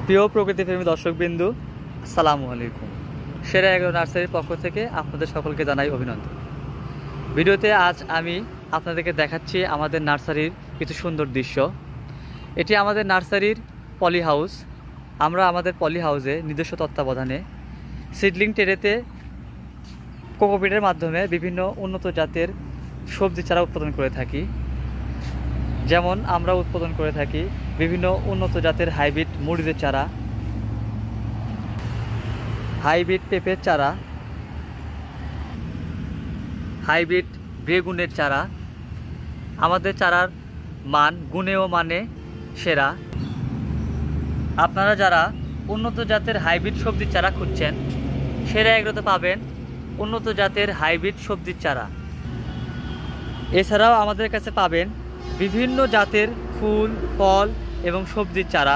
প্রিয় প্রকৃতিপ্রেমী দর্শকবৃন্দু, আসসালামু আলাইকুম। সেরা এগ্রো নার্সারির পক্ষ থেকে আপনাদের সকলকে জানাই অভিনন্দন। ভিডিওতে আজ আমি আপনাদেরকে দেখাচ্ছি আমাদের নার্সারির কিছু সুন্দর দৃশ্য। এটি আমাদের নার্সারির পলি হাউস। আমরা আমাদের পলি হাউসে নিজস্ব তত্ত্বাবধানে সিডলিং ট্রেতে কোকোপিটের মাধ্যমে বিভিন্ন উন্নত জাতের সবজি চারা উৎপাদন করে থাকি। যেমন আমরা উৎপাদন করে থাকি বিভিন্ন উন্নত জাতের হাইব্রিড মরিচের চারা, হাইব্রিড পেঁপের চারা, হাইব্রিড বেগুনের চারা। আমাদের চারার মান গুণে ও মানে সেরা। আপনারা যারা উন্নত জাতের হাইব্রিড সবজির চারা খুঁজছেন, সেরা এগ্রোতে পাবেন উন্নত জাতের হাইব্রিড সবজির চারা। এছাড়াও আমাদের কাছে পাবেন বিভিন্ন জাতের ফুল, ফল এবং সবজির চারা।